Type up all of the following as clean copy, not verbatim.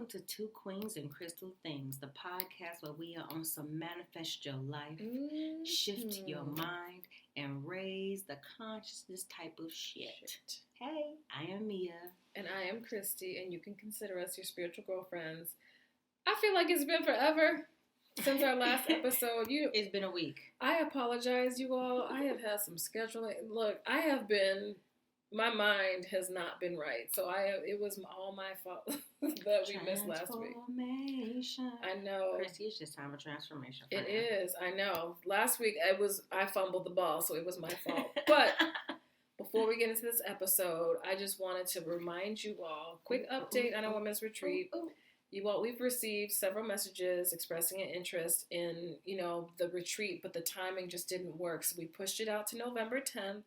to Two Queens and Crystal Things, the podcast where we are on some manifest your life, shift your mind, and raise the consciousness type of shit. Hey, I am Mia. And I am Christy, and you can consider us your spiritual girlfriends. I feel like it's been forever since our last episode. It's been a week. I apologize, you all. I have had some scheduling. Look, my mind has not been right. So it was all my fault that we missed last week. I know. Christy, it's just time of transformation. It is. I know. Last week I fumbled the ball, so it was my fault. But before we get into this episode, I just wanted to remind you all, quick update on our Women's Retreat. You all, we've received several messages expressing an interest in, the retreat, but the timing just didn't work. So we pushed it out to November 10th.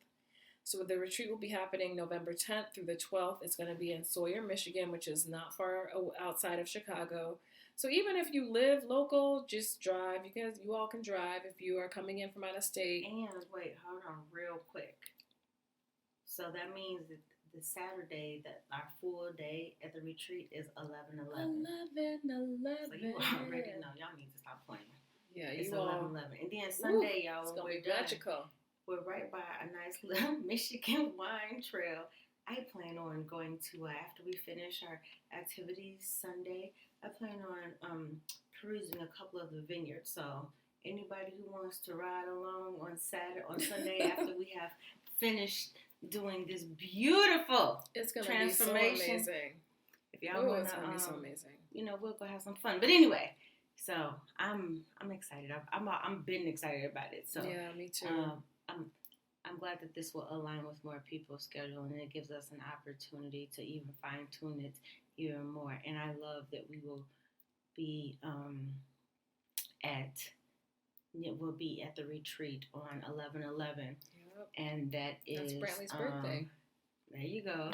So the retreat will be happening November 10th through the 12th. It's going to be in Sawyer, Michigan, which is not far outside of Chicago. So even if you live local, just drive. You all can drive if you are coming in from out of state. And wait, hold on real quick. So that means that the Saturday, that our full day at the retreat is 11/11. 11/11. So you already know. Y'all need to stop playing. Yeah, it's 11/11. And then Sunday, y'all, it's when going to we're be done, magical. We're right by a nice little Michigan wine trail. I plan on going to, after we finish our activities Sunday, I plan on perusing a couple of the vineyards. So anybody who wants to ride along on Sunday after we have finished doing this beautiful transformation. Be so amazing. If y'all want to, be so amazing. We'll go have some fun. But anyway, so I'm excited. I'm been excited about it. So yeah, me too. I'm glad that this will align with more people's schedule, and it gives us an opportunity to even fine tune it even more. And I love that we will be at the retreat on 11/11, and that's Brantley's birthday. There you go.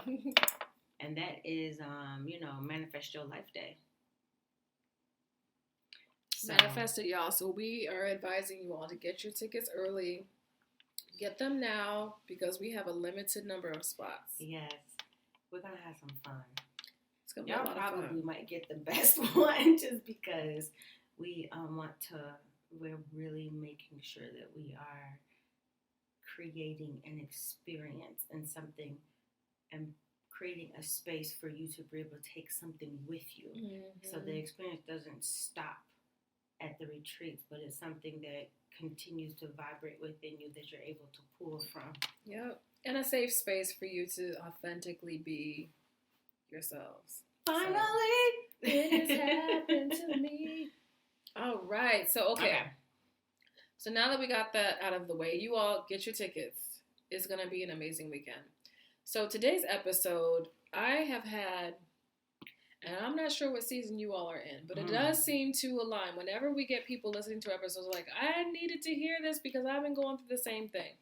And that is Manifest Your Life Day. So. Manifest it, y'all. So we are advising you all to get your tickets early. Get them now because we have a limited number of spots. Yes. We're going to have some fun. It's going to be a lot of fun. Y'all probably might get the best one just because we're really making sure that we are creating an experience and something and creating a space for you to be able to take something with you. Mm-hmm. So the experience doesn't stop at the retreats, but it's something that continues to vibrate within you that you're able to pull from. Yep. And a safe space for you to authentically be yourselves. Finally! It has happened to me. All right. So, okay. So now that we got that out of the way, you all get your tickets. It's going to be an amazing weekend. So today's episode, I have had, and I'm not sure what season you all are in, but it does seem to align. Whenever we get people listening to episodes like, I needed to hear this because I've been going through the same thing.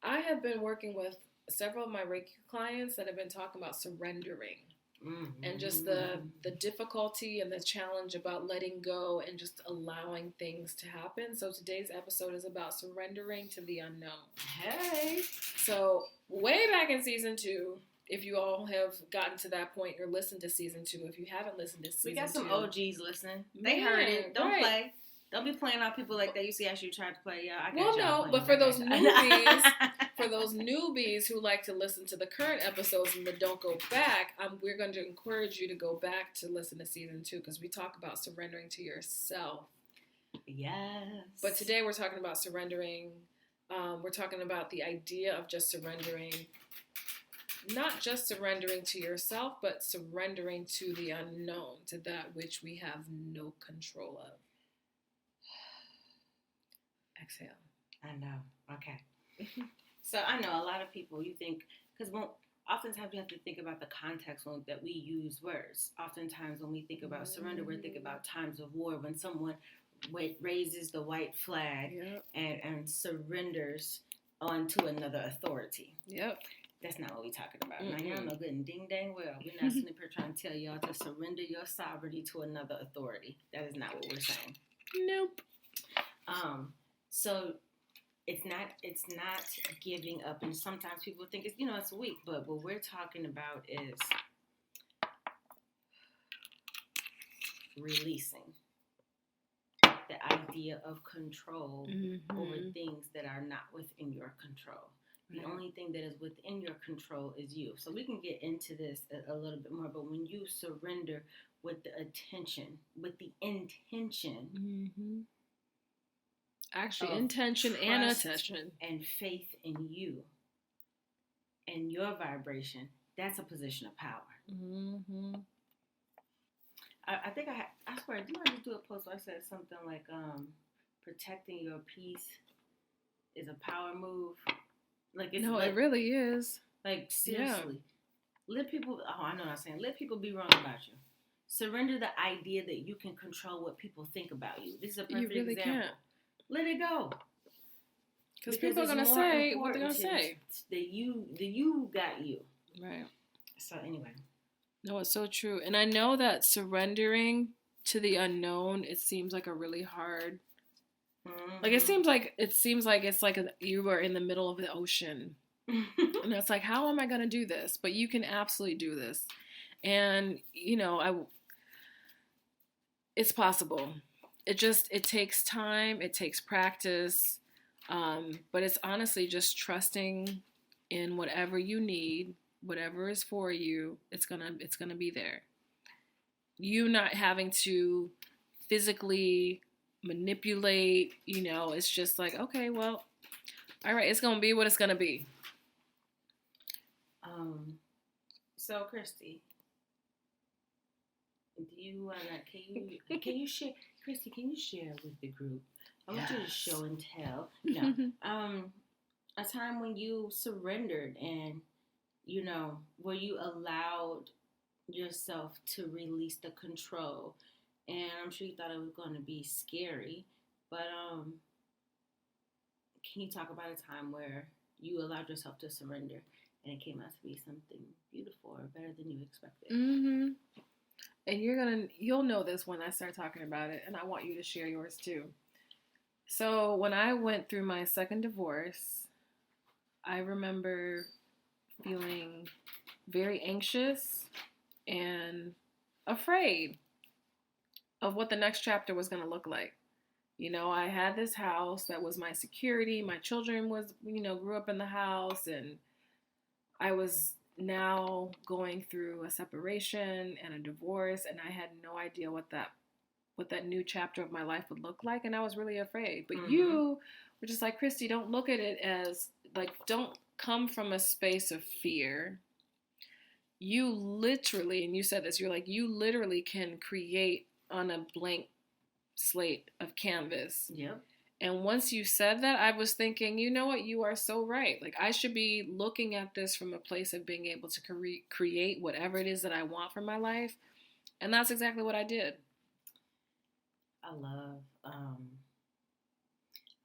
I have been working with several of my Reiki clients that have been talking about surrendering and just the difficulty and the challenge about letting go and just allowing things to happen. So today's episode is about surrendering to the unknown. Hey! So way back in season 2, if you all have gotten to that point or listened to season 2, if you haven't listened to season 2. We got some OGs listening. They heard it. Don't play. Don't be playing on people like that. You see, actually tried to play. Yeah, but for those newbies, who like to listen to the current episodes and that don't go back, we're going to encourage you to go back to listen to season 2 because we talk about surrendering to yourself. Yes. But today we're talking about surrendering. We're talking about the idea of just surrendering. Not just surrendering to yourself, but surrendering to the unknown, to that which we have no control of. Exhale. I know. Okay. So I know a lot of people, you think, because oftentimes we have to think about the context that we use words. Oftentimes when we think about surrender, we're thinking about times of war, when someone raises the white flag and surrenders onto another authority. Yep. That's not what we're talking about. Now, y'all know good and ding dang well. We're not sitting here trying to tell y'all to surrender your sovereignty to another authority. That is not what we're saying. Nope. So it's not giving up. And sometimes people think it's weak. But what we're talking about is releasing the idea of control over things that are not within your control. The only thing that is within your control is you. So we can get into this a little bit more, but when you surrender with the intention, actually intention and attention and faith in you and your vibration, that's a position of power. I think I swear, didn't I just do a post where I said something like protecting your peace is a power move? Like it's no, like, it really is. Like seriously, let people. Oh, I know what I'm saying. Let people be wrong about you. Surrender the idea that you can control what people think about you. This is a perfect example. Can't. Let it go. Because people are gonna say what they're gonna say. That you got you. Right. So anyway. No, it's so true, and I know that surrendering to the unknown, it seems like a really hard. Like it seems like it's like you are in the middle of the ocean, and it's like, how am I going to do this? But you can absolutely do this, and it's possible. It takes time, it takes practice, but it's honestly just trusting in whatever you need, whatever is for you. It's gonna be there. You not having to physically manipulate, it's just like, okay, well, all right, it's gonna be what it's gonna be. So Christy, do you can you share, Christy, can you share with the group? I want you to show and tell. A time when you surrendered and where you allowed yourself to release the control. And I'm sure you thought it was going to be scary, but can you talk about a time where you allowed yourself to surrender and it came out to be something beautiful or better than you expected? And you'll know this when I start talking about it, and I want you to share yours too. So when I went through my second divorce, I remember feeling very anxious and afraid of what the next chapter was going to look like. I had this house that was my security. My children grew up in the house, and I was now going through a separation and a divorce, and I had no idea what that new chapter of my life would look like, and I was really afraid. But you were just like, Christy, don't look at it as like, don't come from a space of fear. You literally, and you said this, you're like, you literally can create on a blank slate of canvas. Yep. And once you said that, I was thinking, you know what, you are so right. Like, I should be looking at this from a place of being able to create whatever it is that I want for my life. And that's exactly what I did. I love,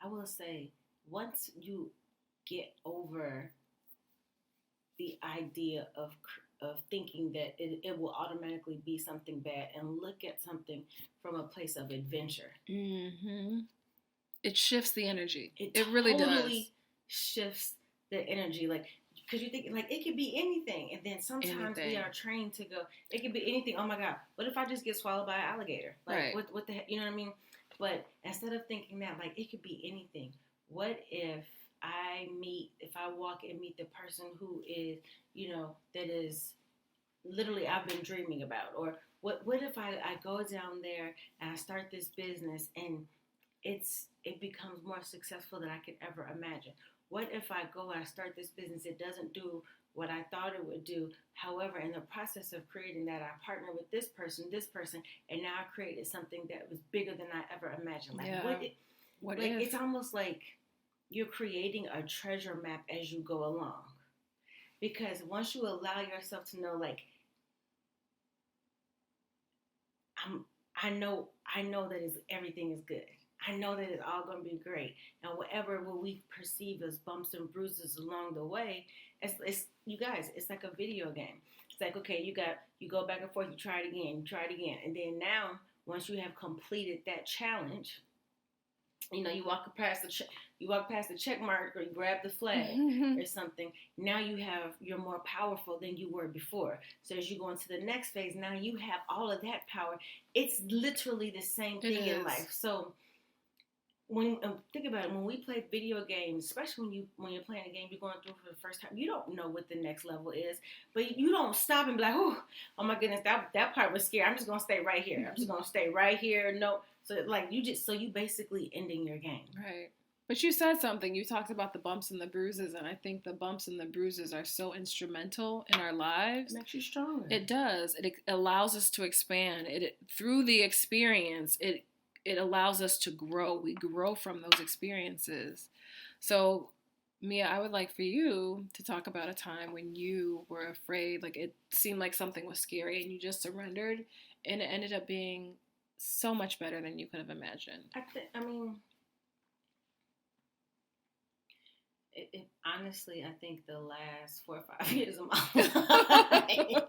I will say, once you get over the idea of thinking that it will automatically be something bad and look at something from a place of adventure. It shifts the energy. It really totally does. Shifts the energy. Like, because you're thinking, like, it could be anything. And then sometimes we are trained to go, it could be anything. Oh, my God. What if I just get swallowed by an alligator? Like, right. what the heck? You know what I mean? But instead of thinking that, like, it could be anything. What if I walk and meet the person who is, that is literally I've been dreaming about? Or what if I go down there and I start this business and it becomes more successful than I could ever imagine? What if I go and I start this business, it doesn't do what I thought it would do? However, in the process of creating that, I partner with this person, and now I created something that was bigger than I ever imagined. Like, what if? It's almost like you're creating a treasure map as you go along. Because once you allow yourself to know, like, I know that everything is good. I know that it's all going to be great. And whatever we perceive as bumps and bruises along the way, it's you guys, it's like a video game. It's like, okay, you go back and forth, you try it again. And then now, once you have completed that challenge, You walk past the check mark, or you grab the flag or something. Now you're more powerful than you were before. So as you go into the next phase, now you have all of that power. It's literally the same thing in life. So when think about it, when we play video games, especially when you're playing a game you're going through for the first time, you don't know what the next level is, but you don't stop and be like, oh my goodness, that part was scary. I'm just gonna stay right here. I'm just gonna stay right here. No, so like you basically ending your game. Right. But you said something. You talked about the bumps and the bruises, and I think the bumps and the bruises are so instrumental in our lives. It makes you stronger. It does. It allows us to expand. Through the experience, it allows us to grow. We grow from those experiences. So, Mia, I would like for you to talk about a time when you were afraid, like it seemed like something was scary and you just surrendered, and it ended up being so much better than you could have imagined. Honestly, I think the last 4 or 5 years of my life.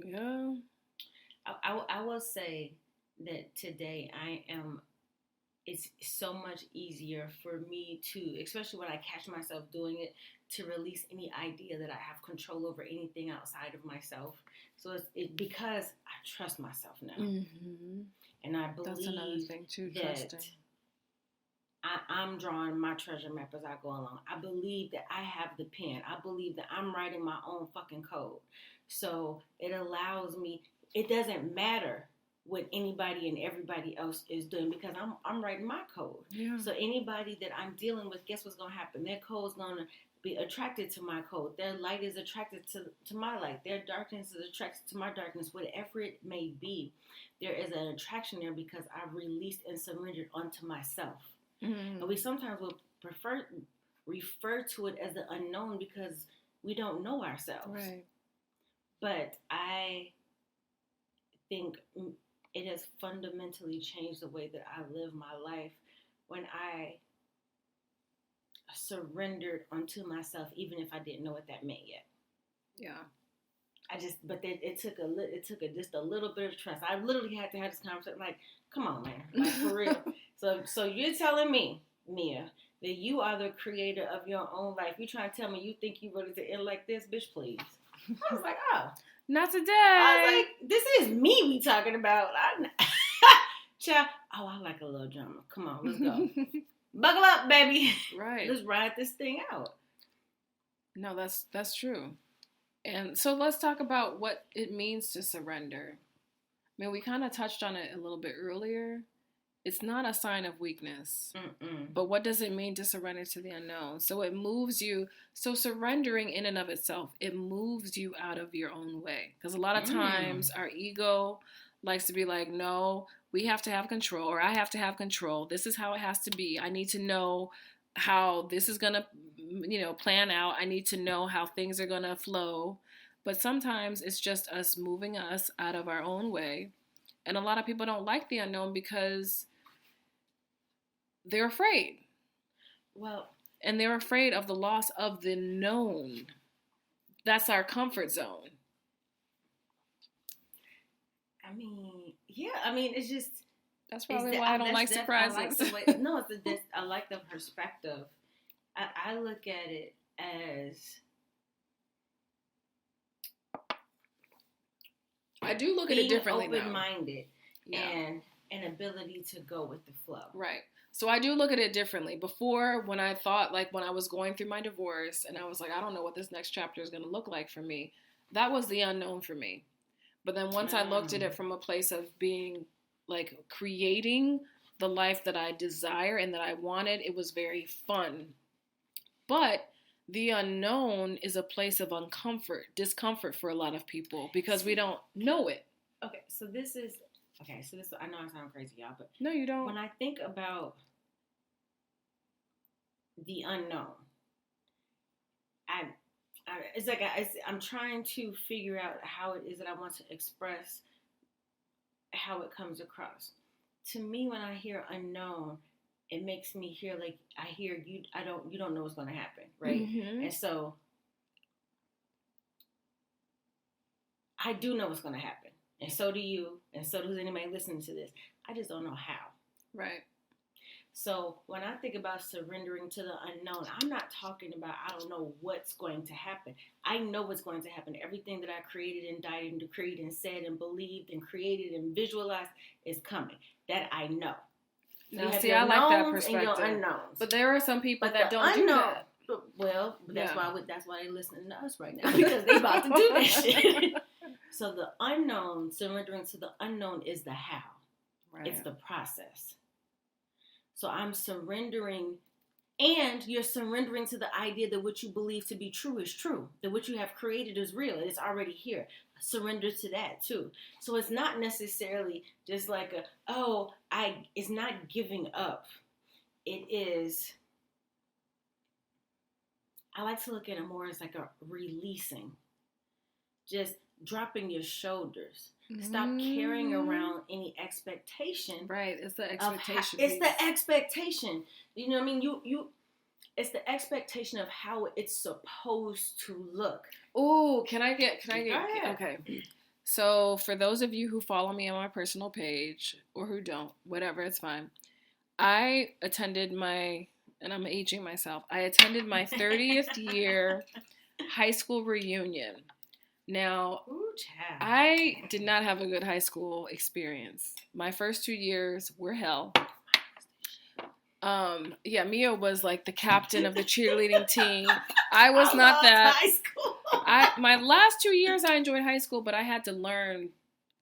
Yeah. I will say that today it's so much easier for me to, especially when I catch myself doing it, to release any idea that I have control over anything outside of myself. So it's because I trust myself now. Mm-hmm. And I believe that's another thing too, trusting. I'm drawing my treasure map as I go along. I believe that I have the pen. I believe that I'm writing my own fucking code. So it allows me, it doesn't matter what anybody and everybody else is doing, because I'm writing my code. Yeah. So anybody that I'm dealing with, guess what's going to happen? Their code's going to be attracted to my code. Their light is attracted to my light. Their darkness is attracted to my darkness. Whatever it may be, there is an attraction there because I've released and surrendered onto myself. Mm-hmm. And we sometimes will refer to it as the unknown because we don't know ourselves. Right. But I think it has fundamentally changed the way that I live my life when I surrendered onto myself, even if I didn't know what that meant yet. Yeah. It took just a little bit of trust. I literally had to have this conversation. Like, come on, man, like for real. So you're telling me, Mia, that you are the creator of your own life. You trying to tell me you think you ready to end like this, bitch? Please. I was like, oh, not today. I was like, this is me we talking about. Child, I like a little drama. Come on, let's go. Buckle up, baby. Right. Let's ride this thing out. No, that's true. And so let's talk about what it means to surrender. I mean, we kind of touched on it a little bit earlier. It's not a sign of weakness. Mm-mm. But what does it mean to surrender to the unknown? So it moves you. So surrendering in and of itself, it moves you out of your own way. Because a lot of times our ego likes to be like, no, we have to have control, or I have to have control. This is how it has to be. I need to know how this is going to, plan out. I need to know how things are going to flow. But sometimes it's just us moving us out of our own way. And a lot of people don't like the unknown because they're afraid. Well, and they're afraid of the loss of the known. That's our comfort zone. It's just... That's probably why I don't like surprises. I like the perspective. I look at it as... I do look at it differently now. Being open-minded and an ability to go with the flow. Right. So I do look at it differently. Before, when I thought, like when I was going through my divorce and I was like, I don't know what this next chapter is going to look like for me. That was the unknown for me. But then once I looked at it from a place of being like creating the life that I desire and that I wanted, it was very fun. But the unknown is a place of discomfort for a lot of people because we don't know it. Okay, so this, I know I sound crazy, y'all, but... No, you don't. When I think about the unknown, it's like I'm trying to figure out how it is that I want to express how it comes across. To me, when I hear unknown, it makes me hear like I hear you. You don't know what's going to happen, right? Mm-hmm. And so I do know what's going to happen. and so do you, and so does anybody listening to this. I just don't know how. Right. So when I think about surrendering to the unknown, I'm not talking about I don't know what's going to happen. I know what's going to happen. Everything that I created and died and decreed and said and believed and created and visualized is coming. That I know. Now, see, I like that perspective. And your unknowns. But there are some people that don't do that. Well, that's why they're listening to us right now, because they about to do that shit. So the unknown, surrendering to the unknown, is the how. Right. It's the process. So I'm surrendering, and you're surrendering to the idea that what you believe to be true is true, that what you have created is real, it's already here. Surrender to that too. So it's not necessarily just like it's not giving up. It is, I like to look at it more as like a releasing, just dropping your shoulders. Stop carrying around any expectation. Right, it's the expectation. It's the expectation. You know what I mean? You. It's the expectation of how it's supposed to look. Ooh, can I get? Okay. So for those of you who follow me on my personal page, or who don't, whatever, it's fine. I attended and I'm aging myself. I attended my 30th year high school reunion. Now, I did not have a good high school experience. My first 2 years were hell. Mia was like the captain of the cheerleading team. I was not that. High school. My last 2 years I enjoyed high school, but I had to learn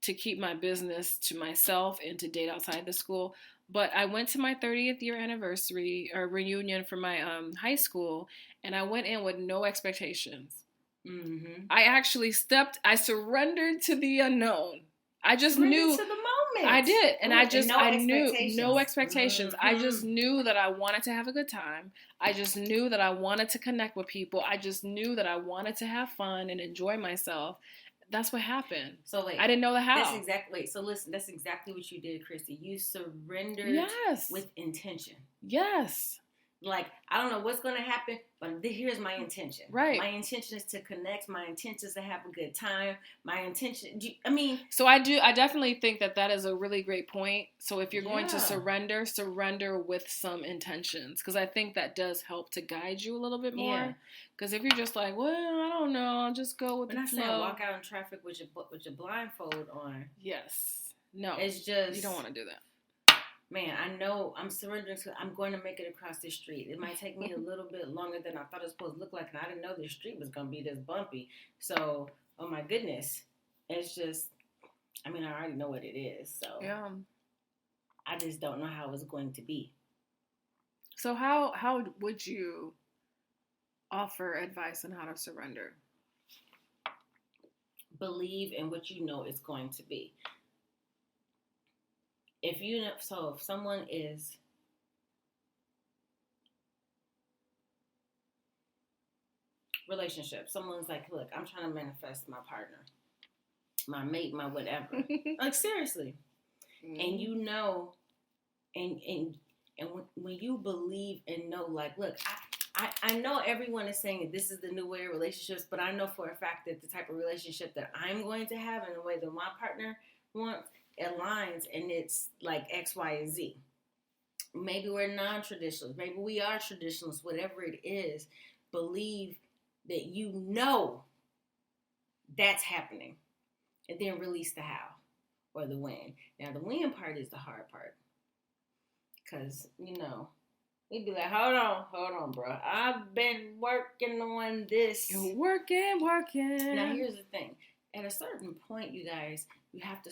to keep my business to myself and to date outside the school. But I went to my 30th year anniversary or reunion for my high school, and I went in with no expectations. Mm-hmm. I surrendered to the unknown. I just knew. To the moment. I did. And I knew no expectations. Mm-hmm. I just knew that I wanted to have a good time. I just knew that I wanted to connect with people. I just knew that I wanted to have fun and enjoy myself. That's what happened. So I didn't know the how. So listen, that's exactly what you did, Christy. You surrendered with intention. Yes. Like, I don't know what's going to happen, but here's my intention. Right. My intention is to connect. My intention is to have a good time. My intention, So I definitely think that is a really great point. So if you're going to surrender with some intentions. Because I think that does help to guide you a little bit more. Because if you're just like, well, I don't know, I'll just go with the flow. Saying walk out in traffic with your blindfold on. Yes. No. It's just. You don't want to do that. Man, I know I'm surrendering to, I'm going to make it across the street. It might take me a little bit longer than I thought it was supposed to look like, and I didn't know the street was going to be this bumpy. So, oh my goodness. It's just, I already know what it is. So, I just don't know how it's going to be. So, how would you offer advice on how to surrender? Believe in what you know it's going to be. If someone is relationship, someone's like, look, I'm trying to manifest my partner, my mate, my whatever. Like, seriously. Mm-hmm. And you know, and when you believe and know, like, look, I know everyone is saying this is the new way of relationships, but I know for a fact that the type of relationship that I'm going to have and the way that my partner wants aligns, and it's like X, Y, and Z. Maybe we're non-traditionalists. Maybe we are traditionalists. Whatever it is, believe that you know that's happening, and then release the how or the when. Now, the when part is the hard part, because we'd be like, hold on, bro. I've been working on this. You're working. Now, here's the thing. At a certain point, you guys, you have to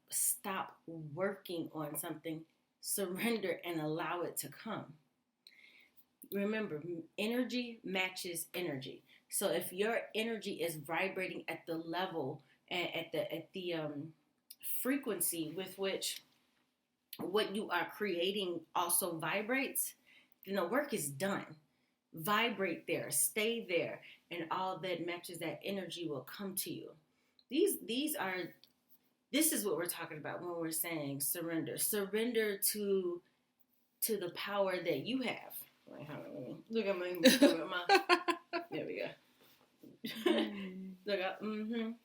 stop working on something, surrender, and allow it to come. Remember, energy matches energy. So if your energy is vibrating at the level and at the frequency with which what you are creating also vibrates, then the work is done. Vibrate there, stay there, and all that matches that energy will come to you. This is what we're talking about when we're saying surrender. Surrender to the power that you have. Wait, hold on, look at my there we go. Look up.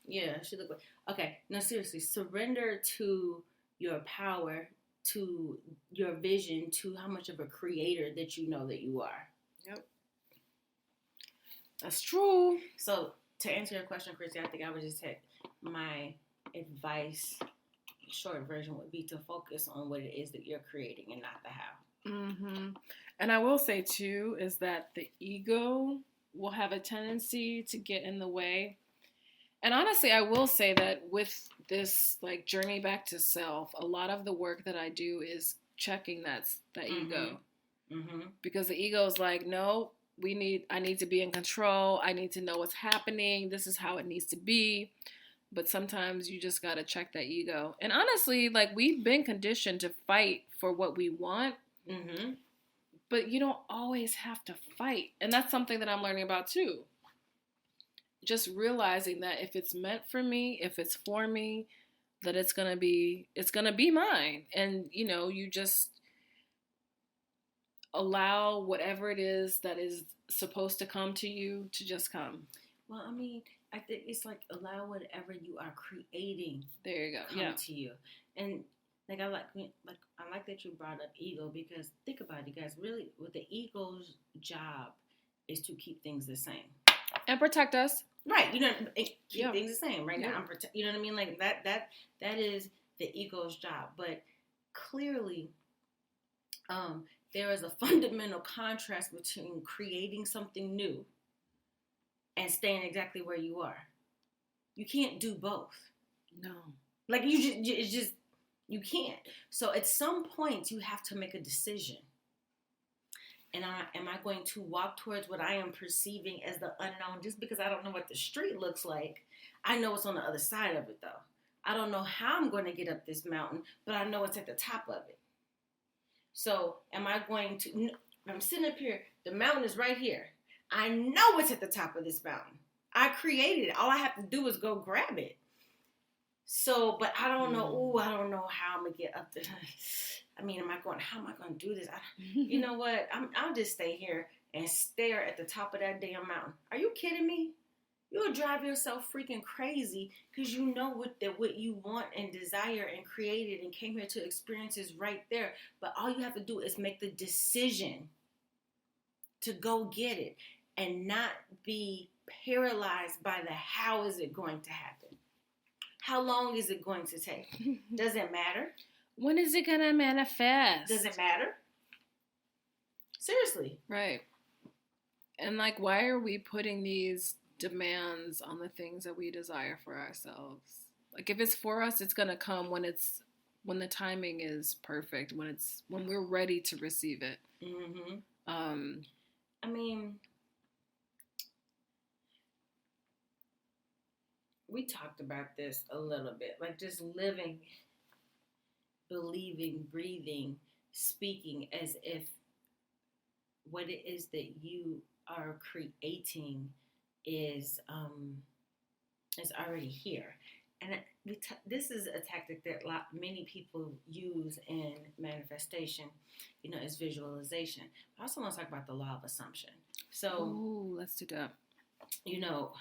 Yeah, she look like. Okay, no, seriously, surrender to your power, to your vision, to how much of a creator that you know that you are. Yep. That's true. So to answer your question, Chrissy, I think I would just take my advice. Short version would be to focus on what it is that you're creating and not the how. And I will say too is that the ego will have a tendency to get in the way. And honestly, I will say that with this like journey back to self, a lot of the work that I do is checking that ego. Because the ego is like, no, I need to be in control. I need to know what's happening. This is how it needs to be. But sometimes you just got to check that ego. And honestly, like we've been conditioned to fight for what we want. But you don't always have to fight. And that's something that I'm learning about too. Just realizing that if it's meant for me, if it's for me, that it's going to be mine. And, you know, you just allow whatever it is that is supposed to come to you to just come. Well, I mean, I think it's like allow whatever you are creating. There you go. Come to you. And like I like that you brought up ego, because think about it, you guys. Really, what the ego's job is to keep things the same and protect us. Right. You know, keep things the same. Right now, you know what I mean. Like that is the ego's job. But clearly, there is a fundamental contrast between creating something new and staying exactly where you are. You can't do both. No. Like you can't. So at some point you have to make a decision. And am I going to walk towards what I am perceiving as the unknown just because I don't know what the street looks like? I know what's on the other side of it though. I don't know how I'm going to get up this mountain, but I know it's at the top of it. So am I going to, I'm sitting up here, the mountain is right here. I know it's at the top of this mountain. I created it. All I have to do is go grab it. So, but I don't know. I don't know how I'm going to get up there. I mean, how am I going to do this? You know what? I'll just stay here and stare at the top of that damn mountain. Are you kidding me? You'll drive yourself freaking crazy because you know what you want and desire and created and came here to experience is right there. But all you have to do is make the decision to go get it and not be paralyzed by the how is it going to happen? How long is it going to take? Does it matter? When is it going to manifest? Does it matter? Seriously. Right. And like, why are we putting these demands on the things that we desire for ourselves? Like, if it's for us, it's going to come when the timing is perfect, when we're ready to receive it. I mean, we talked about this a little bit, like just living, believing, breathing, speaking as if what it is that you are creating is already here. And this is a tactic that many people use in manifestation, you know, is visualization. I also want to talk about the law of assumption. So, let's do that. You know,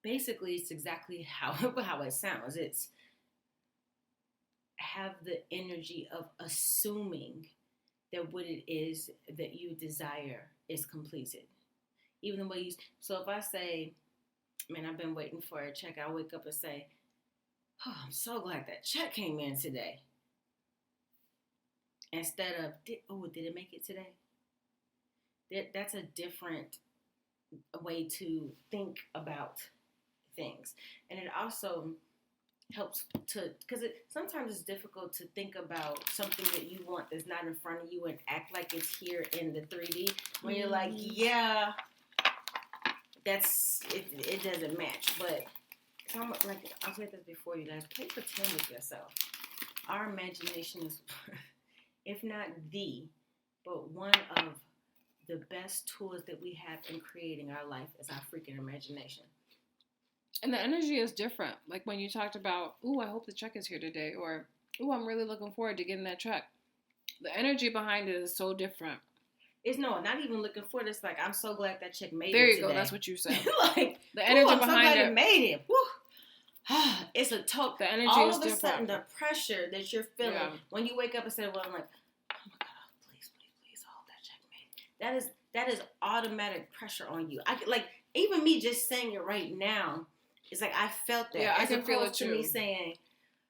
basically, it's exactly how it sounds. It's have the energy of assuming that what it is that you desire is completed. Even the way so if I say, man, I've been waiting for a check, I'll wake up and say, oh, I'm so glad that check came in today. Instead of, did it make it today? That's a different way to think about things. And it also helps because sometimes it's difficult to think about something that you want that's not in front of you and act like it's here in the 3D when you're like, yeah, that's it doesn't match. But like I've said this before, you guys, play pretend with yourself. Our imagination is, if not but one of the best tools that we have in creating our life is our freaking imagination. And the energy is different. Like when you talked about, I hope the check is here today, or, I'm really looking forward to getting that check. The energy behind it is so different. It's no, not even looking for this. Like, I'm so glad that chick made There it you today. go. That's what you said. Like, the energy I'm so behind glad it. it made it. Woo. It's a total. The energy all is of a different. sudden, the pressure that you're feeling when you wake up instead of, well, I'm like, oh my God, please, I hope that check made it. That is automatic pressure on you. I like, even me just saying it right now, it's like I felt that. Yeah, I can feel it to too. Me saying,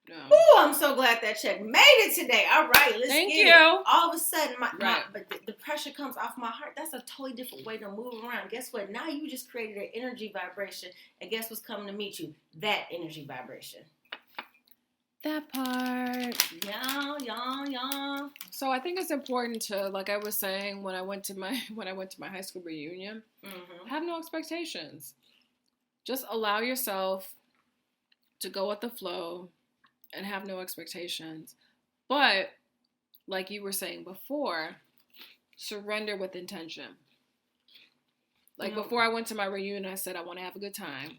no. "Ooh, I'm so glad that check made it today. All right, let's Thank get you. it." All of a sudden, but the pressure comes off my heart. That's a totally different way to move around. Guess what? Now you just created an energy vibration, and guess what's coming to meet you? That energy vibration. That part. Yeah. So I think it's important to, like I was saying when I went to my high school reunion, have no expectations. Just allow yourself to go with the flow and have no expectations. But like you were saying before, surrender with intention. Like before I went to my reunion, I said I want to have a good time.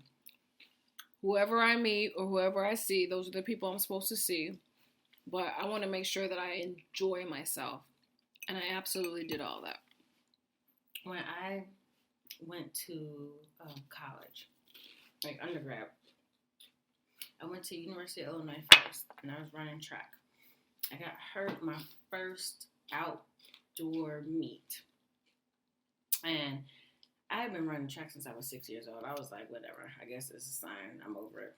Whoever I meet or whoever I see, those are the people I'm supposed to see. But I want to make sure that I enjoy myself. And I absolutely did all that. When I went to college, like undergrad, I went to University of Illinois first, and I was running track. I got hurt my first outdoor meet. And I had been running track since I was 6 years old. I was like, whatever, I guess it's a sign. I'm over it.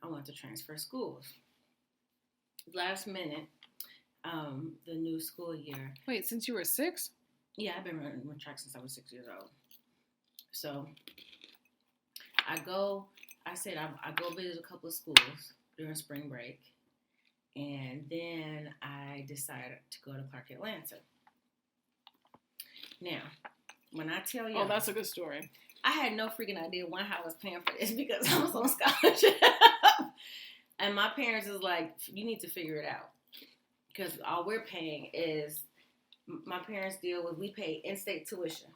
I wanted to transfer schools. Last minute, the new school year. Wait, since you were 6? Yeah, I've been running track since I was 6 years old. So I go visit a couple of schools during spring break. And then I decided to go to Clark Atlanta. Now, when I tell you... Oh, that's a good story. I had no freaking idea why I was paying for this because I was on scholarship. And my parents is like, you need to figure it out. Because all we're paying is, my parents deal with, we pay in-state tuition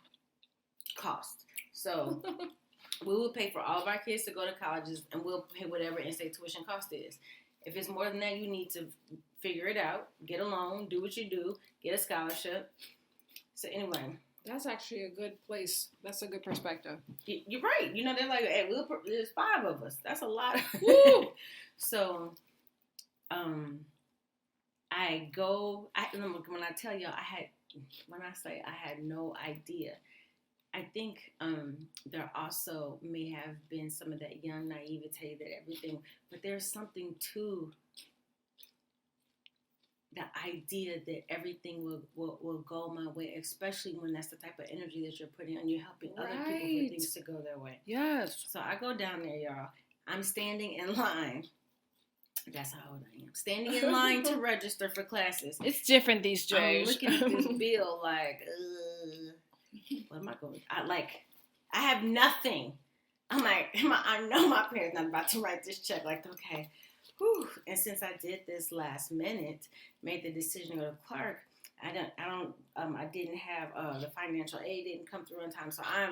cost. So we will pay for all of our kids to go to colleges, and we'll pay whatever in-state tuition cost is. If it's more than that, you need to figure it out, get a loan, do what you do, get a scholarship. So anyway. That's actually a good place. That's a good perspective. You're right. You know, they're like, hey, there's 5 of us. That's a lot. Woo! So, when I tell y'all, when I say I had no idea, I think there also may have been some of that young naivete that everything, but there's something to the idea that everything will go my way, especially when that's the type of energy that you're putting on. You're helping other people for things to go their way. Yes. So I go down there, y'all. I'm standing in line. That's how old I am. Standing in line to register for classes. It's different these days. I'm looking at this bill like, what am I going? I have nothing. I'm like, I know my parents not about to write this check. Like, okay. Whew. And since I did this last minute, made the decision to go to Clark, I didn't have the financial aid didn't come through in time. So I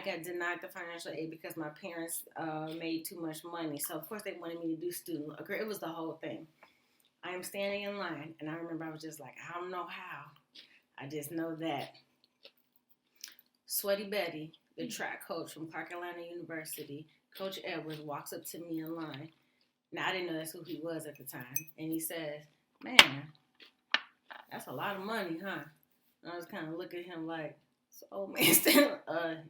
got denied the financial aid because my parents made too much money. So of course they wanted me to do student. It was the whole thing. I am standing in line, and I remember I was just like, I don't know how. I just know that Sweaty Betty, the track coach from Clark Atlanta University, Coach Edwards, walks up to me in line. Now, I didn't know that's who he was at the time. And he says, man, that's a lot of money, huh? And I was kind of looking at him like, so old man still,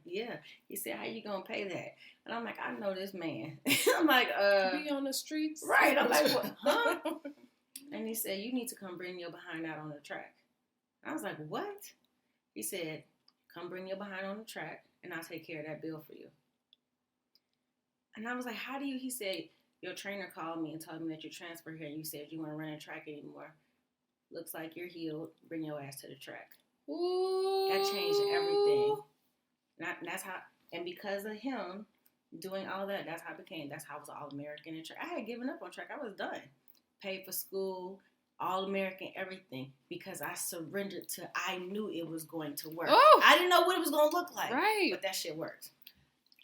yeah. He said, how you going to pay that? And I'm like, I know this man. I'm like, be on the streets. Right. I'm like, what? Huh? And he said, you need to come bring your behind out on the track. I was like, what? He said, come bring your behind on the track, and I'll take care of that bill for you. And I was like, how do you? He said, your trainer called me and told me that you transferred here, and you said you want to run a track anymore. Looks like you're healed. Bring your ass to the track. Ooh. That changed everything. That's how, and because of him doing all that, that's how I was All-American in track. I had given up on track. I was done. Paid for school, All-American, everything, because I surrendered to, I knew it was going to work. Oh. I didn't know what it was going to look like. Right. But that shit worked.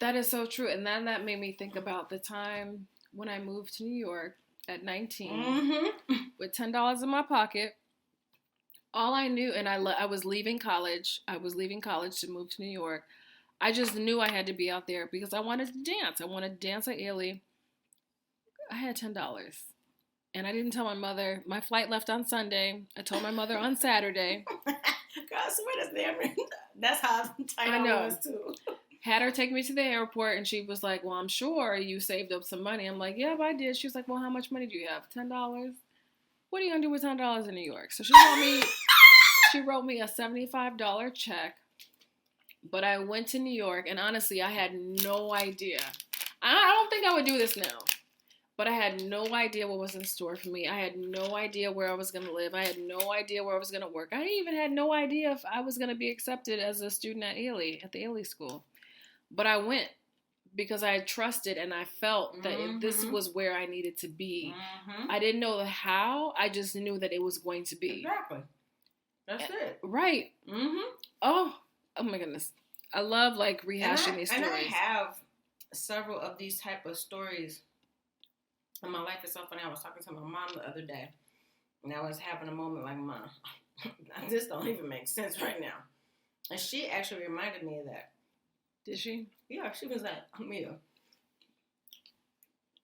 That is so true. And then that made me think about the time when I moved to New York at 19 with $10 in my pocket All I knew, and I was leaving college. I was leaving college to move to New York. I just knew I had to be out there because I wanted to dance. I wanted to dance at Ailey. I had $10. And I didn't tell my mother. My flight left on Sunday. I told my mother on Saturday. God, swear that's how tight I was too. Had her take me to the airport, and she was like, well, I'm sure you saved up some money. I'm like, yeah, I did. She was like, well, how much money do you have? $10? What are you going to do with $10 in New York? So she wrote me a $75 check. But I went to New York, and honestly, I had no idea. I don't think I would do this now. But I had no idea what was in store for me. I had no idea where I was going to live. I had no idea where I was going to work. I even had no idea if I was going to be accepted as a student at the Ailey School. But I went because I trusted and I felt that this was where I needed to be. I didn't know the how. I just knew that it was going to be. Exactly. That's it. Right. Oh my goodness. I love like rehashing these stories. And I have several of these type of stories. And my life is so funny. I was talking to my mom the other day, and I was having a moment like, Mom, this don't even make sense right now. And she actually reminded me of that. Did she? Yeah, she was like, Amia,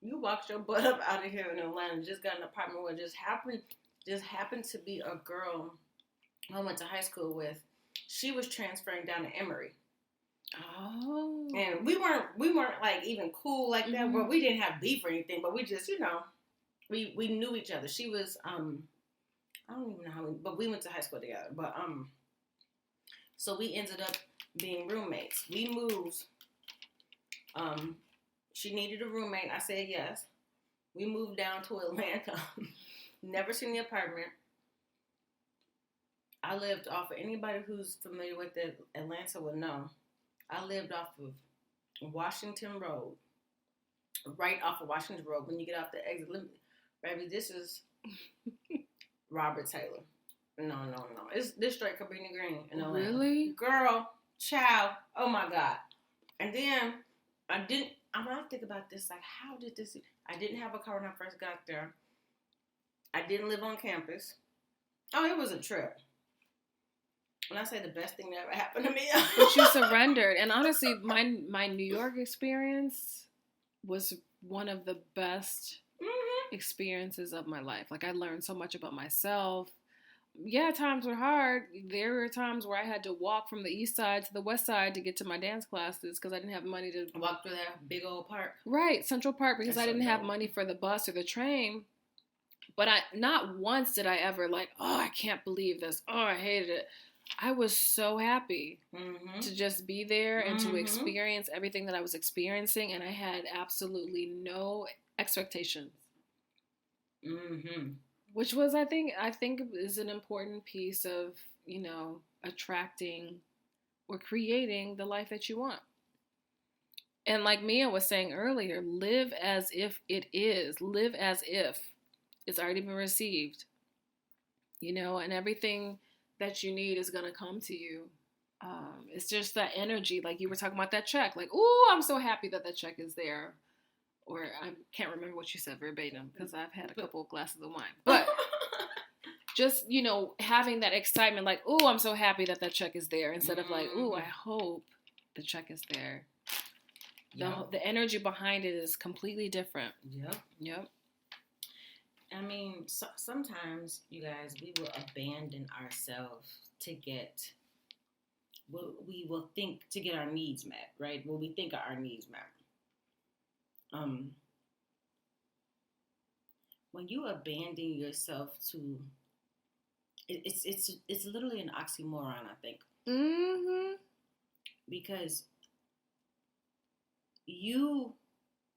you walked your butt up out of here in Atlanta, just got an apartment where just happened to be a girl I went to high school with. She was transferring down to Emory. Oh. And we weren't like even cool like that, but we didn't have beef or anything, but we just, we knew each other. She was, I don't even know how but we went to high school together, but, so we ended up being roommates. We moved, she needed a roommate. I said yes. We moved down to Atlanta. Never seen the apartment. I lived off of, anybody who's familiar with Atlanta would know. I lived off of Washington Road, right off of Washington Road. When you get off the exit, baby, this is Robert Taylor. No. It's this straight Cabrini Green in Atlanta. Really? Girl, child, oh my God. And then when I think about this, like, how did this, I didn't have a car when I first got there. I didn't live on campus. Oh, it was a trip. When I say the best thing that ever happened to me. But you surrendered. And honestly, my New York experience was one of the best experiences of my life. Like, I learned so much about myself. Yeah, times were hard. There were times where I had to walk from the east side to the west side to get to my dance classes because I didn't have money to walk through that big old park. Right, Central Park, because I didn't have money for the bus or the train. But not once did I ever like, oh, I can't believe this. Oh, I hated it. I was so happy to just be there and to experience everything that I was experiencing, and I had absolutely no expectations. Which was, I think is an important piece of, attracting or creating the life that you want. And like Mia was saying earlier, live as if it is. Live as if it's already been received. And everything that you need is going to come to you. It's just that energy, like you were talking about that check. Like, ooh, I'm so happy that check is there. Or I can't remember what you said verbatim because I've had a couple of glasses of wine. But just, having that excitement, like, ooh, I'm so happy that check is there. Instead of like, ooh, I hope the check is there. The energy behind it is completely different. Yep. I mean, sometimes, you guys, we will abandon ourselves to get what we will think to get our needs met, right? What we think are our needs met. When you abandon yourself to, it's literally an oxymoron, I think. Because you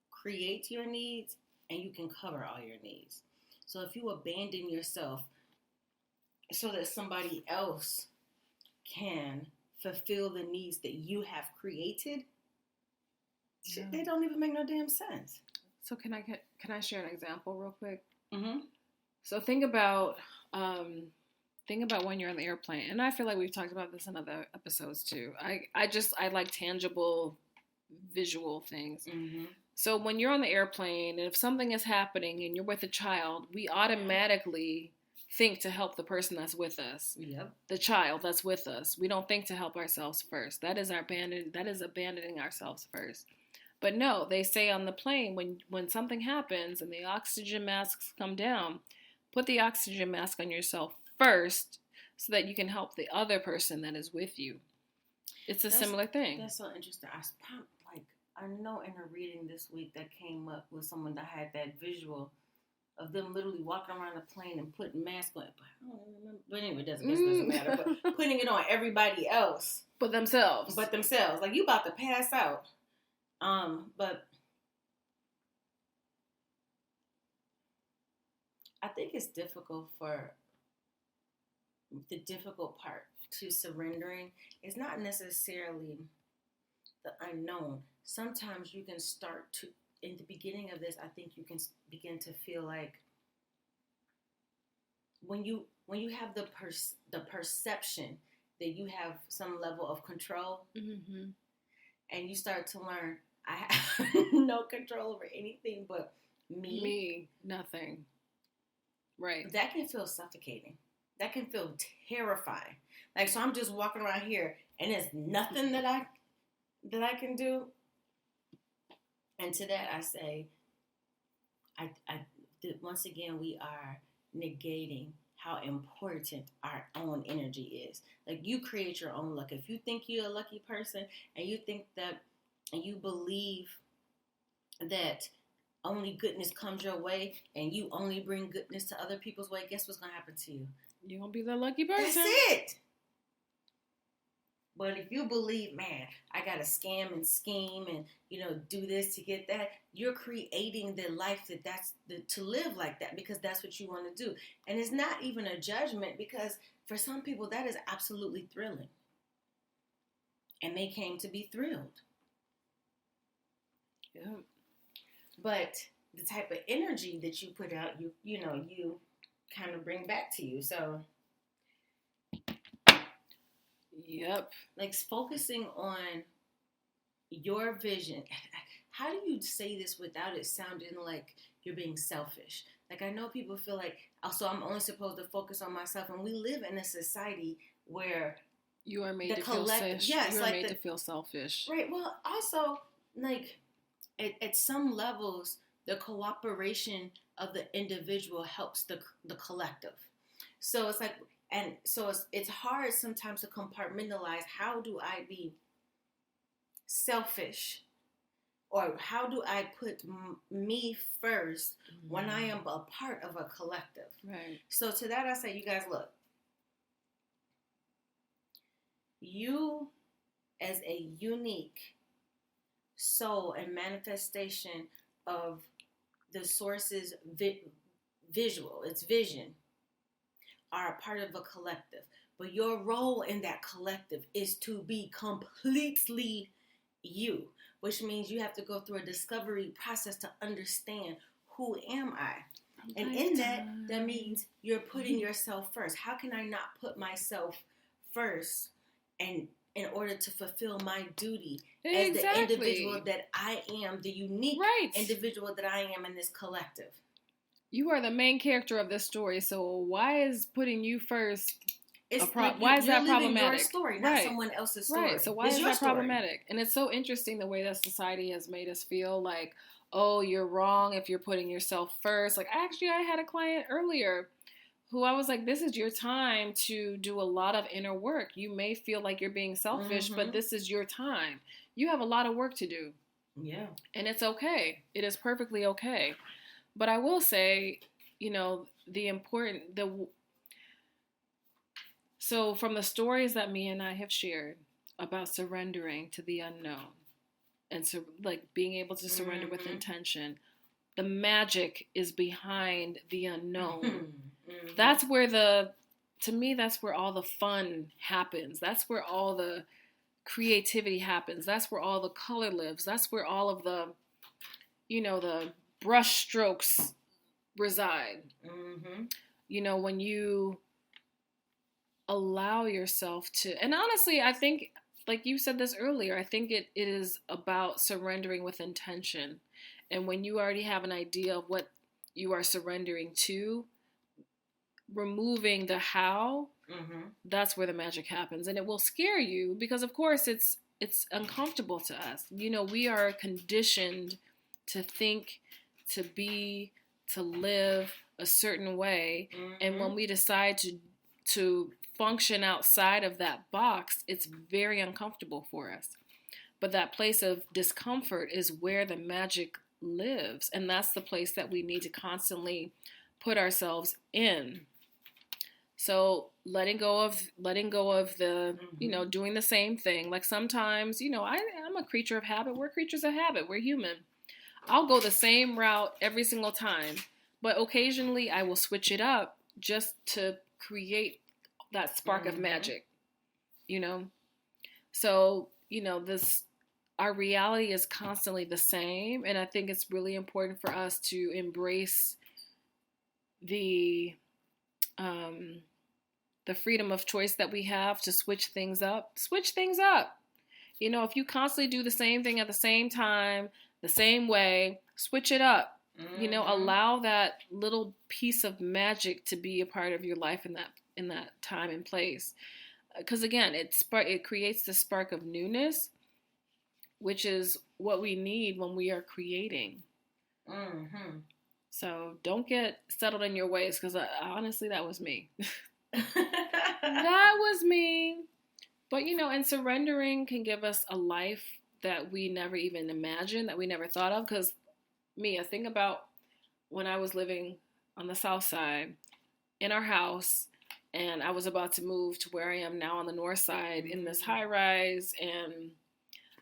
create your needs and you can cover all your needs. So if you abandon yourself so that somebody else can fulfill the needs that you have created, they don't even make no damn sense. So can I share an example real quick? So think about when you're on the airplane, and I feel like we've talked about this in other episodes too. I like tangible, visual things. So when you're on the airplane and if something is happening and you're with a child, we automatically think to help the person that's with us. Yep. The child that's with us. We don't think to help ourselves first. That is abandoning ourselves first. But no, they say on the plane, when something happens and the oxygen masks come down, put the oxygen mask on yourself first so that you can help the other person that is with you. It's a similar thing. That's so interesting. I know in a reading this week that came up with someone that had that visual of them literally walking around the plane and putting masks on. But I don't remember. But anyway, it doesn't matter. But putting it on everybody else. But themselves. Like, you about to pass out. But I think it's difficult the difficult part to surrendering is not necessarily the unknown. Sometimes you can start to, in the beginning of this, I think you can begin to feel like when you have the perception that you have some level of control, mm-hmm. and you start to learn, I have no control over anything but me. Nothing. Right. That can feel suffocating. That can feel terrifying. Like, so I'm just walking around here and there's nothing that I can do. And to that I say, once again, we are negating how important our own energy is. Like, you create your own luck. If you think you're a lucky person and you think that, and you believe that only goodness comes your way and you only bring goodness to other people's way, guess what's going to happen to you? You're going to be the lucky person. That's it. But if you believe, man, I got to scam and scheme and, do this to get that, you're creating the life to live like that, because that's what you want to do. And it's not even a judgment, because for some people that is absolutely thrilling. And they came to be thrilled. Yeah. But the type of energy that you put out, you kind of bring back to you. So, yep. Like, focusing on your vision. How do you say this without it sounding like you're being selfish? Like, I know people feel like, so I'm only supposed to focus on myself. And we live in a society where you are made to feel selfish. Yes, you are like made to feel selfish. Right. Well, also, like, at some levels, the cooperation of the individual helps the collective. So it's like, and so it's hard sometimes to compartmentalize. How do I be selfish, or how do I put me first when I am a part of a collective? Right. So to that I say, you guys, look, you as a unique soul and manifestation of the source's visual, its vision, are a part of a collective. But your role in that collective is to be completely you, which means you have to go through a discovery process to understand, who am I? And in that means you're putting yourself first. How can I not put myself first, and in order to fulfill my duty as the individual that I am, the unique individual that I am in this collective? You are the main character of this story, so why is putting you first? Why is that problematic? Your story, not someone else's story. Right. So why is that problematic? And it's so interesting the way that society has made us feel like, oh, you're wrong if you're putting yourself first. Like, actually, I had a client earlier who I was like, this is your time to do a lot of inner work. You may feel like you're being selfish, but this is your time. You have a lot of work to do. Yeah. And it's okay. It is perfectly okay. But I will say, so from the stories that me and I have shared about surrendering to the unknown and being able to surrender with intention, the magic is behind the unknown. That's where to me, that's where all the fun happens. That's where all the creativity happens. That's where all the color lives. That's where all of the, the brush strokes reside. When you allow yourself to, and honestly, I think, like you said this earlier, I think it is about surrendering with intention. And when you already have an idea of what you are surrendering to, removing the how, that's where the magic happens. And it will scare you because, of course, it's uncomfortable to us. You know, we are conditioned to think, to be, to live a certain way. And when we decide to function outside of that box, it's very uncomfortable for us. But that place of discomfort is where the magic lives. And that's the place that we need to constantly put ourselves in. So letting go of the, you know, doing the same thing. Like sometimes, you know, I'm a creature of habit. We're creatures of habit. We're human. I'll go the same route every single time. But occasionally I will switch it up just to create that spark of magic, you know? So, you know, our reality is constantly the same. And I think it's really important for us to embrace the freedom of choice that we have to switch things up. You know, if you constantly do the same thing at the same time, the same way, switch it up. You know, allow that little piece of magic to be a part of your life in that time and place. Because again, it creates the spark of newness, which is what we need when we are creating. So don't get settled in your ways, because honestly, that was me. That was me. But, you know, and surrendering can give us a life that we never even imagined, that we never thought of. Because I think about when I was living on the South Side in our house, and I was about to move to where I am now on the North Side in this high rise, and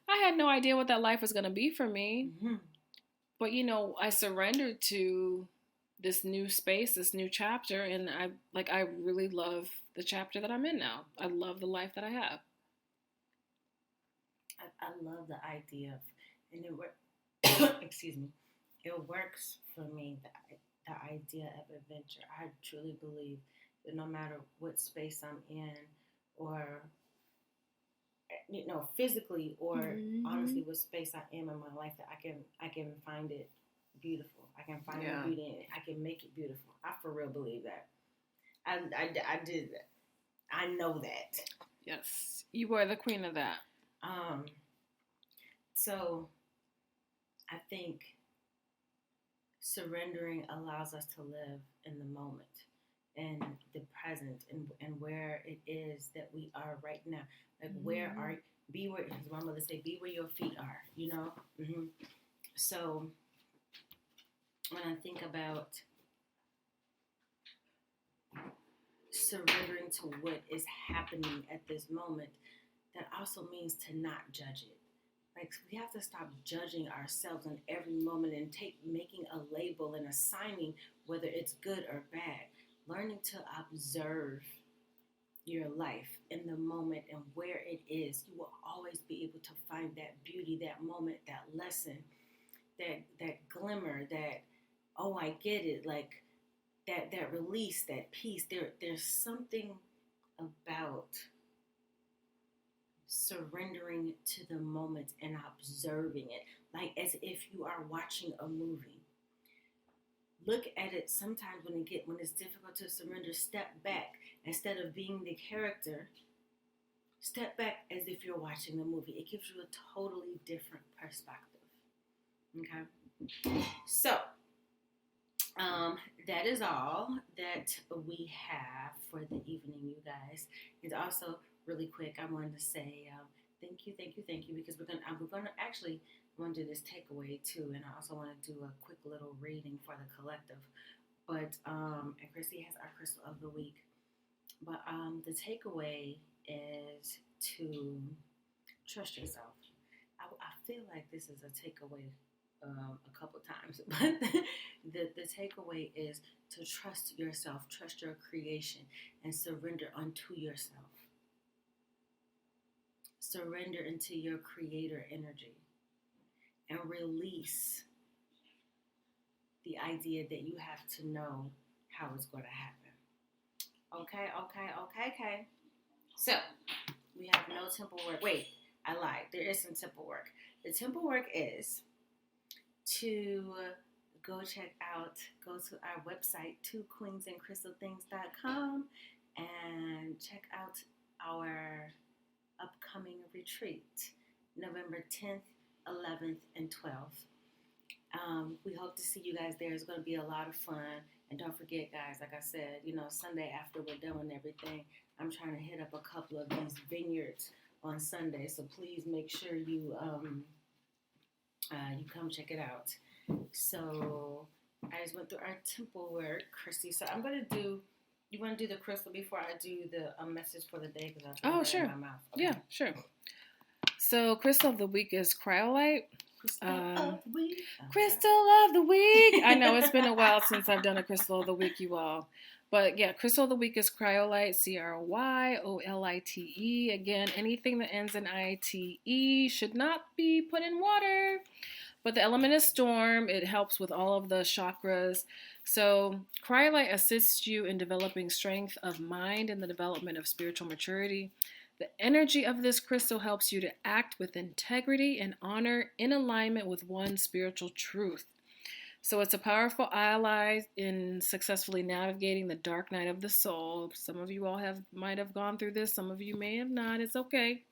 I had no idea what that life was going to be for me. But, you know, I surrendered to this new space, this new chapter, and I really love the chapter that I'm in now. I love the life that I have. I love the idea of, and it excuse me, it works for me, the idea of adventure. I truly believe that no matter what space I'm in, or, you know, physically, or honestly what space I am in my life, that I can find it beautiful. I can find the beauty in it. I can make it beautiful. I for real believe that. I did that. I know that. Yes, you are the queen of that. So I think surrendering allows us to live in the moment and the present, and where it is that we are right now. Like be where, as my mother say, be where your feet are, you know? So when I think about surrendering to what is happening at this moment, that also means to not judge it. Like, we have to stop judging ourselves in every moment and making a label and assigning whether it's good or bad. Learning to observe your life in the moment and where it is. You will always be able to find that beauty, that moment, that lesson, that glimmer, that, oh, I get it, like that release, that peace. There's something about surrendering to the moment and observing it, like as if you are watching a movie. Look at it sometimes when it's difficult to surrender. Step back. Instead of being the character, step back as if you're watching a movie. It gives you a totally different perspective. Okay? So, that is all that we have for the evening, you guys. And also, really quick, I wanted to say thank you, because we're gonna actually want to do this takeaway too, and I also want to do a quick little reading for the collective. But and Chrissy has our crystal of the week. But the takeaway is to trust yourself. I feel like this is a takeaway a couple times, but the takeaway is to trust yourself, trust your creation, and surrender unto yourself. Surrender into your creator energy and release the idea that you have to know how it's going to happen. Okay. So, we have no temple work. Wait, I lied. There is some temple work. The temple work is to go to our website, twoqueensandcrystalthings.com, and check out our upcoming retreat, November 10th, 11th, and 12th. We hope to see you guys there. It's going to be a lot of fun. And don't forget, guys, like I said, Sunday after we're done with everything, I'm trying to hit up a couple of these vineyards on Sunday. So please make sure you come check it out. So I just went through our temple work, Christy. So I'm going to do, you want to do the crystal before I do the message for the day? Oh, sure. In my mouth. Okay. Yeah, sure. So crystal of the week is cryolite. Crystal of the week. Crystal of the week. I know it's been a while since I've done a crystal of the week, you all. But yeah, crystal of the week is cryolite, CRYOLITE. Again, anything that ends in ITE should not be put in water. But the element is storm. It helps with all of the chakras. So cryolite assists you in developing strength of mind and the development of spiritual maturity. The energy of this crystal helps you to act with integrity and honor in alignment with one's spiritual truth. So it's a powerful ally in successfully navigating the dark night of the soul. Some of you all might have gone through this. Some of you may have not. It's okay.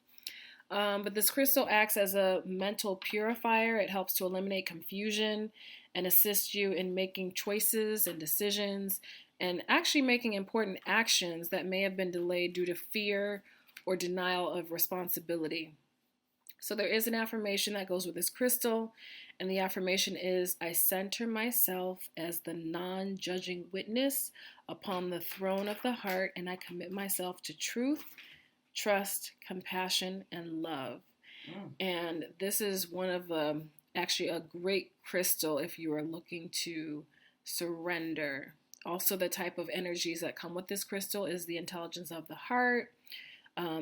But this crystal acts as a mental purifier. It helps to eliminate confusion and assist you in making choices and decisions and actually making important actions that may have been delayed due to fear or denial of responsibility. So there is an affirmation that goes with this crystal, and the affirmation is, I center myself as the non-judging witness upon the throne of the heart, and I commit myself to truth, trust, compassion, and love. And this is one of actually a great crystal if you are looking to surrender. Also, the type of energies that come with this crystal is the intelligence of the heart,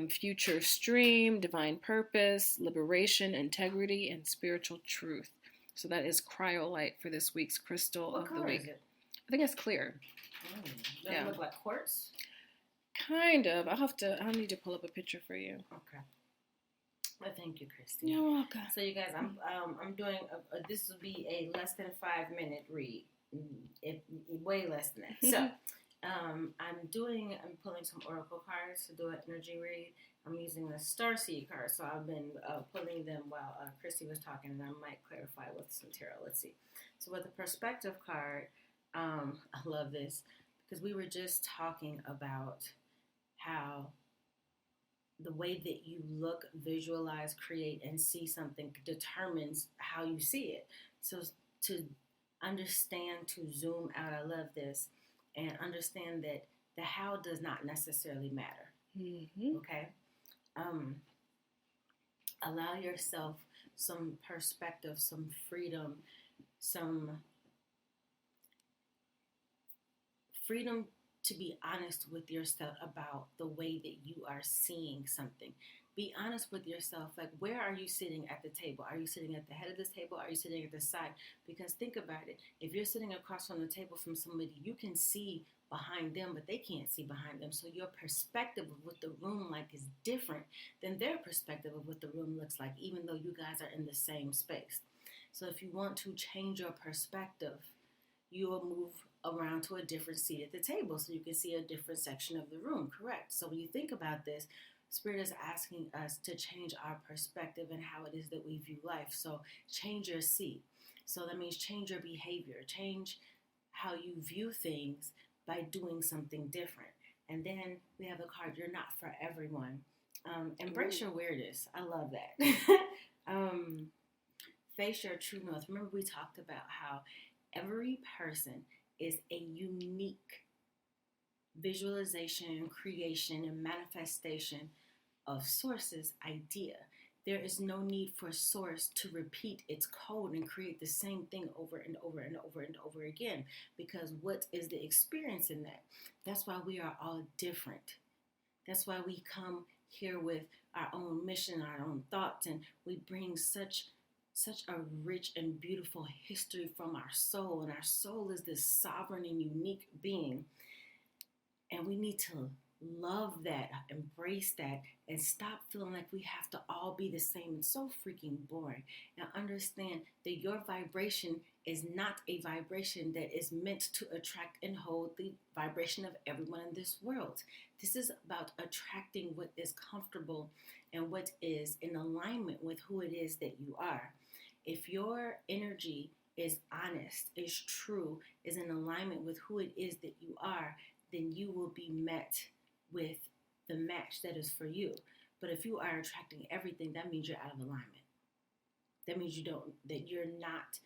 future stream, divine purpose, liberation, integrity, and spiritual truth. So that is cryolite for this week's crystal of the week. Is it? I think it's clear. Does it look like quartz? Kind of. I'll need to pull up a picture for you. Okay. Well, thank you, Christy. You're welcome. So you guys, I'm doing this will be a less than 5-minute read, way less than that. So. I'm pulling some oracle cards to do an energy read. I'm using the Starseed cards, so I've been pulling them while Christy was talking, and I might clarify with some tarot. Let's see. So with the perspective card, I love this because we were just talking about how the way that you look, visualize, create, and see something determines how you see it. So to understand, to zoom out, I love this. And understand that the how does not necessarily matter. Mm-hmm. Okay? Allow yourself some perspective, some freedom to be honest with yourself about the way that you are seeing something. Be honest with yourself. Like, where are you sitting at the table? Are you sitting at the head of this table? Are you sitting at the side? Because think about it. If you're sitting across from the table from somebody, you can see behind them, but they can't see behind them. So your perspective of what the room like is different than their perspective of what the room looks like, even though you guys are in the same space. So if you want to change your perspective, you will move around to a different seat at the table so you can see a different section of the room, correct? So when you think about this, Spirit is asking us to change our perspective and how it is that we view life. So change your seat. So that means change your behavior, change how you view things by doing something different. And then we have a card, you're not for everyone. Embrace your weirdness. I love that. Face your true north. Remember we talked about how every person is a unique visualization, creation, and manifestation of Source's idea. There is no need for Source to repeat its code and create the same thing over and over and over and over again, because what is the experience in that? That's why we are all different. That's why we come here with our own mission, our own thoughts, and we bring such a rich and beautiful history from our soul, and our soul is this sovereign and unique being. And we need to love that, embrace that, and stop feeling like we have to all be the same. It's so freaking boring. And understand that your vibration is not a vibration that is meant to attract and hold the vibration of everyone in this world. This is about attracting what is comfortable and what is in alignment with who it is that you are. If your energy is honest, is true, is in alignment with who it is that you are, then you will be met with the match that is for you. But if you are attracting everything, that means you're out of alignment. That means that you're not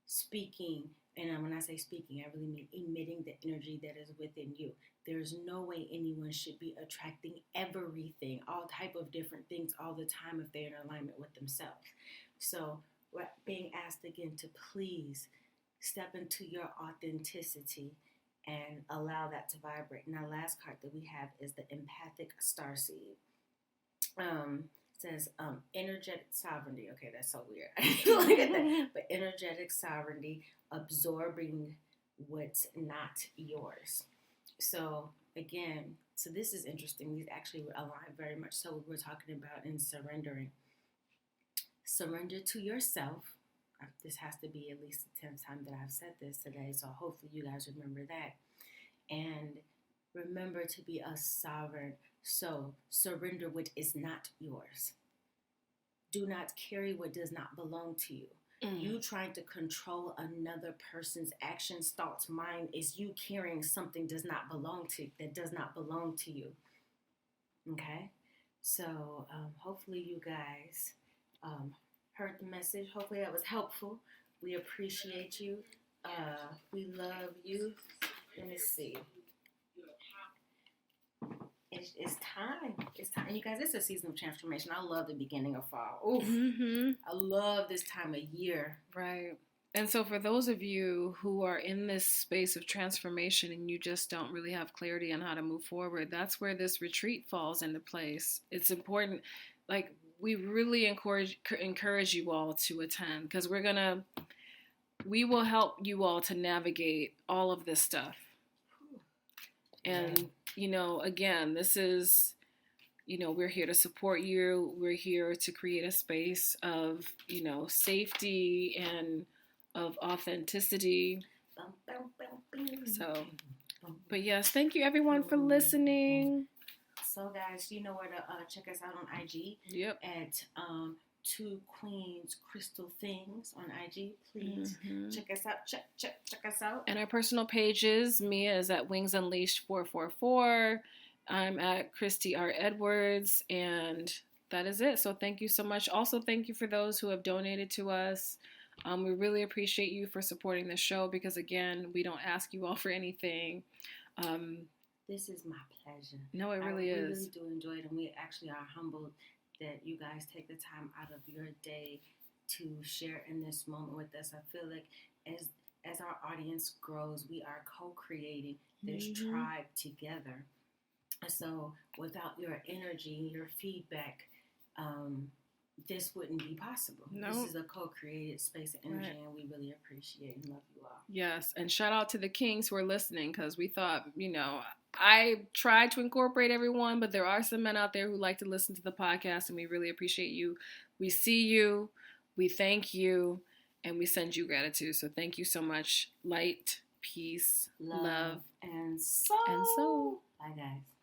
speaking, and when I say speaking, I really mean emitting the energy that is within you. There's no way anyone should be attracting everything, all type of different things all the time if they're in alignment with themselves. So we're being asked again to please step into your authenticity and allow that to vibrate. Now, last card that we have is the empathic starseed. Says energetic sovereignty. Okay, that's so weird. Look at that. But energetic sovereignty, absorbing what's not yours. So again, so this is interesting. These actually align very much so what we're talking about in surrendering. Surrender to yourself. This has to be at least the 10th time that I've said this today, so hopefully you guys remember that. And remember to be a sovereign. So surrender what is not yours. Do not carry what does not belong to you. You trying to control another person's actions, thoughts, mind is you carrying something that does not belong to you. Okay? So hopefully you guys heard the message. Hopefully that was helpful. We appreciate you. We love you. Let me see. It's time. It's time. You guys, it's a season of transformation. I love the beginning of fall. I love this time of year. Right. And so for those of you who are in this space of transformation and you just don't really have clarity on how to move forward, that's where this retreat falls into place. It's important. Like, we really encourage you all to attend because we will help you all to navigate all of this stuff. And, again, this is, we're here to support you. We're here to create a space of, safety and of authenticity. So, but yes, thank you everyone for listening. So guys, you know where to check us out on IG. Yep. At Two Queens Crystal Things on IG. Please check us out. Check us out. And our personal pages. Mia is at Wings Unleashed 444. I'm at Christy R. Edwards, and that is it. So thank you so much. Also, thank you for those who have donated to us. We really appreciate you for supporting the show because, again, we don't ask you all for anything. This is my pleasure. No, it really is. I really do enjoy it, and we actually are humbled that you guys take the time out of your day to share in this moment with us. I feel like as our audience grows, we are co-creating this tribe together. So without your energy, your feedback, this wouldn't be possible. No. This is a co-created space of energy, and we really appreciate and love you all. Yes, and shout out to the Kings who are listening, because we thought, I tried to incorporate everyone, but there are some men out there who like to listen to the podcast, and we really appreciate you. We see you, we thank you, and we send you gratitude. So thank you so much. Light, peace, love, and soul. And soul. Bye, guys.